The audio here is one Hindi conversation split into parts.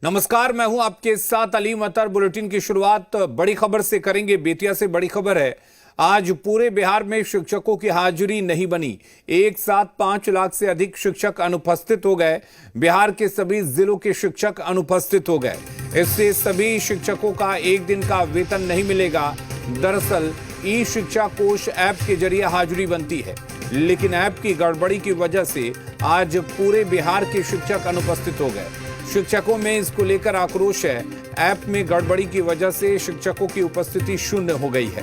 नमस्कार, मैं हूं आपके साथ अलीम अतर। बुलेटिन की शुरुआत बड़ी खबर से करेंगे। बेतिया से बड़ी खबर है। आज पूरे बिहार में शिक्षकों की हाजिरी नहीं बनी। एक साथ 5 लाख से अधिक शिक्षक अनुपस्थित हो गए। बिहार के सभी जिलों के शिक्षक अनुपस्थित हो गए। इससे सभी शिक्षकों का एक दिन का वेतन नहीं मिलेगा। दरअसल ई शिक्षा कोष ऐप के जरिए हाजिरी बनती है, लेकिन ऐप की गड़बड़ी की वजह से आज पूरे बिहार के शिक्षक अनुपस्थित हो गए। शिक्षकों में इसको लेकर आक्रोश है। ऐप में गड़बड़ी की वजह से शिक्षकों की उपस्थिति शून्य हो गई है।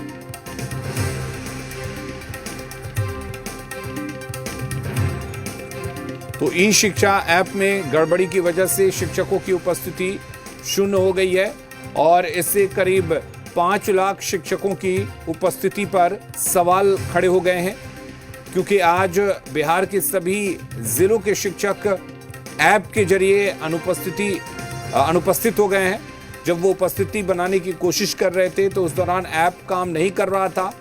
तो ई शिक्षा ऐप में गड़बड़ी की वजह से शिक्षकों की उपस्थिति शून्य हो गई है और इससे करीब 5 लाख शिक्षकों की उपस्थिति पर सवाल खड़े हो गए हैं, क्योंकि आज बिहार के सभी जिलों के शिक्षक ऐप के जरिए अनुपस्थित हो गए हैं। जब वो उपस्थिति बनाने की कोशिश कर रहे थे तो उस दौरान ऐप काम नहीं कर रहा था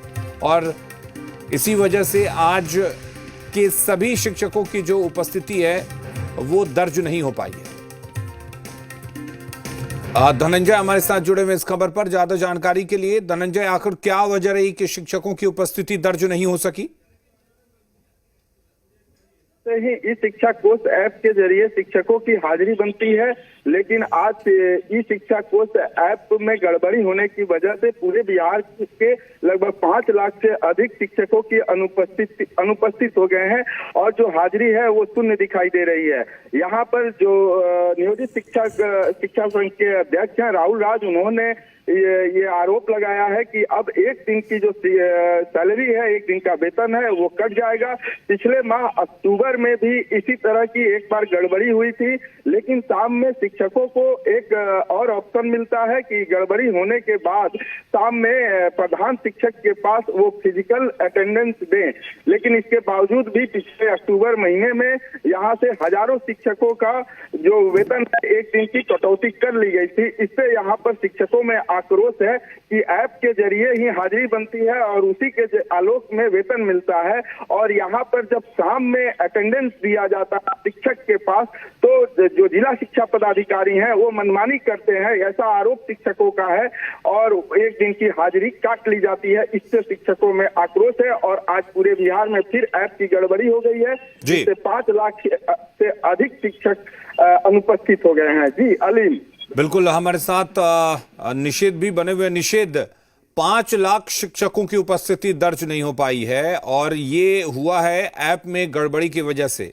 और इसी वजह से आज के सभी शिक्षकों की जो उपस्थिति है वो दर्ज नहीं हो पाई है। धनंजय हमारे साथ जुड़े हुए इस खबर पर ज्यादा जानकारी के लिए। धनंजय, आखिर क्या वजह रही कि शिक्षकों की उपस्थिति दर्ज नहीं हो सकी? ही ई शिक्षा कोष ऐप के जरिए शिक्षकों की हाजिरी बनती है, लेकिन आज ई शिक्षा कोष ऐप में गड़बड़ी होने की वजह से पूरे बिहार के लगभग 5 लाख से अधिक शिक्षकों की अनुपस्थित हो गए हैं और जो हाजिरी है वो शून्य दिखाई दे रही है। यहाँ पर जो नियोजित शिक्षा संघ के अध्यक्ष हैं राहुल राज, उन्होंने ये आरोप लगाया है कि अब एक दिन की जो सैलरी है, एक दिन का वेतन है, वो कट जाएगा। पिछले माह अक्टूबर में भी इसी तरह की एक बार गड़बड़ी हुई थी, लेकिन शाम में शिक्षकों को एक और ऑप्शन मिलता है कि गड़बड़ी होने के बाद शाम में प्रधान शिक्षक के पास वो फिजिकल अटेंडेंस दें। लेकिन इसके बावजूद भी पिछले अक्टूबर महीने में यहाँ से हजारों शिक्षकों का जो वेतन है, एक दिन की कटौती कर ली गई थी। इससे यहाँ पर शिक्षकों में आक्रोश है कि ऐप के जरिए ही हाजिरी बनती है और उसी के आलोक में वेतन मिलता है, और यहाँ पर जब शाम में अटेंडेंस दिया जाता है शिक्षक के पास तो जो जिला शिक्षा पदाधिकारी हैं वो मनमानी करते हैं, ऐसा आरोप शिक्षकों का है और एक दिन की हाजिरी काट ली जाती है। इससे शिक्षकों में आक्रोश है और आज पूरे बिहार में फिर ऐप की गड़बड़ी हो गई है, जिससे 5 लाख से अधिक शिक्षक अनुपस्थित हो गए हैं। जी अलीम, बिल्कुल हमारे साथ निषेध भी बने हुए। निषेध, 5 लाख शिक्षकों की उपस्थिति दर्ज नहीं हो पाई है और ये हुआ है ऐप में गड़बड़ी की वजह से।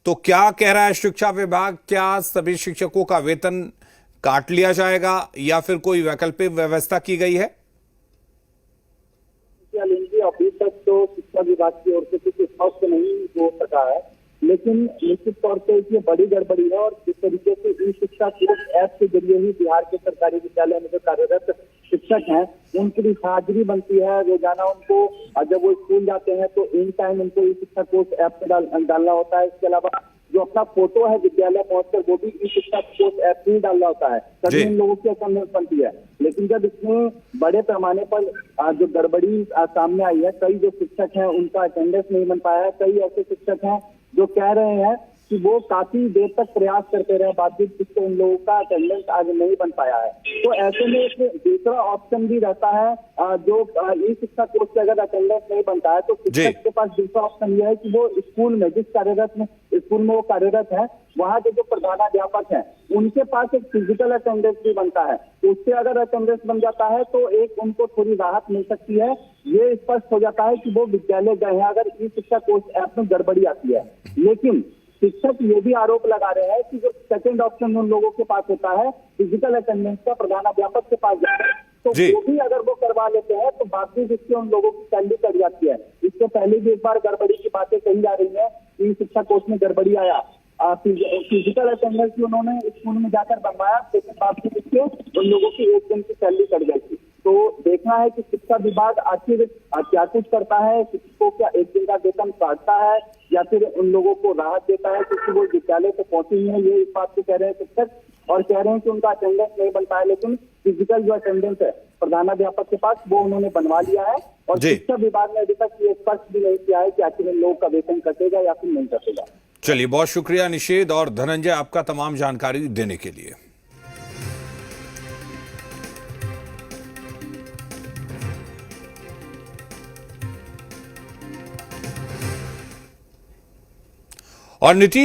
तो क्या कह रहा है शिक्षा विभाग? क्या सभी शिक्षकों का वेतन काट लिया जाएगा या फिर कोई वैकल्पिक व्यवस्था की गई है? अभी तक तो शिक्षा विभाग की ओर से कुछ स्पष्ट नहीं हो सका है, लेकिन निश्चित तौर पे ये बड़ी गड़बड़ी है और जिस तरीके से ई शिक्षा कोष ऐप के जरिए ही बिहार के सरकारी विद्यालय में जो कार्यरत शिक्षक हैं उनकी भी हाजिरी बनती है रोजाना। उनको जब वो स्कूल जाते हैं तो इन टाइम उनको ई शिक्षा कोष ऐप में डालना होता है। इसके अलावा जो अपना फोटो है विद्यालय पहुंचकर वो भी ई शिक्षा कोष ऐप में डालना होता है, तभी इन लोगों की अटेंडेंस बनती है। लेकिन जब इसमें बड़े पैमाने पर जो गड़बड़ी सामने आई है, कई जो शिक्षक हैं उनका अटेंडेंस नहीं बन पाया है। कई ऐसे शिक्षक हैं जो कह रहे हैं कि वो काफी देर तक प्रयास करते रहे, बावजूद जिससे उन लोगों का अटेंडेंस आज नहीं बन पाया है। तो ऐसे में एक दूसरा ऑप्शन भी रहता है, जो ई शिक्षा कोष से अगर अटेंडेंस नहीं बनता है तो शिक्षक के पास दूसरा ऑप्शन यह है कि वो स्कूल में स्कूल में वो कार्यरत है, वहाँ के जो प्रधानाध्यापक हैं उनके पास एक फिजिकल अटेंडेंस भी बनता है। तो उससे अगर अटेंडेंस बन जाता है तो एक उनको थोड़ी राहत मिल सकती है। ये स्पष्ट हो जाता है कि वो विद्यालय गए हैं अगर ई शिक्षा कोष ऐप में गड़बड़ी आती है। लेकिन शिक्षक ये भी आरोप लगा रहे हैं कि जो सेकंड ऑप्शन उन लोगों के पास होता है फिजिकल अटेंडेंस का, प्रधानाध्यापक के पास जाता है, तो वो भी अगर वो करवा लेते हैं तो बाकी जिससे उन लोगों की सैलरी कट जाती है। इससे पहले भी एक बार गड़बड़ी की बातें कही जा रही है कि शिक्षा कोष में गड़बड़ी आया, फिजिकल अटेंडेंस भी उन्होंने स्कूल में जाकर बनवाया, लेकिन बाकी जिससे उन लोगों की एक दिन की सैलरी कट गई थी। तो देखना है कि शिक्षा विभाग आखिर क्या कुछ करता है, शिक्षकों का एक दिन का वेतन काटता है या फिर उन लोगों को राहत देता है, क्योंकि वो विद्यालय से पहुंचे ही हैं। ये इस बात को कह रहे हैं शिक्षक और कह रहे हैं कि उनका अटेंडेंस नहीं बन पाया, लेकिन फिजिकल जो अटेंडेंस है प्रधानाध्यापक के पास वो उन्होंने बनवा लिया है और शिक्षा विभाग ने अभी तक ये स्पष्ट भी नहीं किया है कि आखिर इन लोगों का वेतन कटेगा या फिर नहीं कटेगा। चलिए, बहुत शुक्रिया निषेध और धनंजय आपका तमाम जानकारी देने के लिए। और नीतीश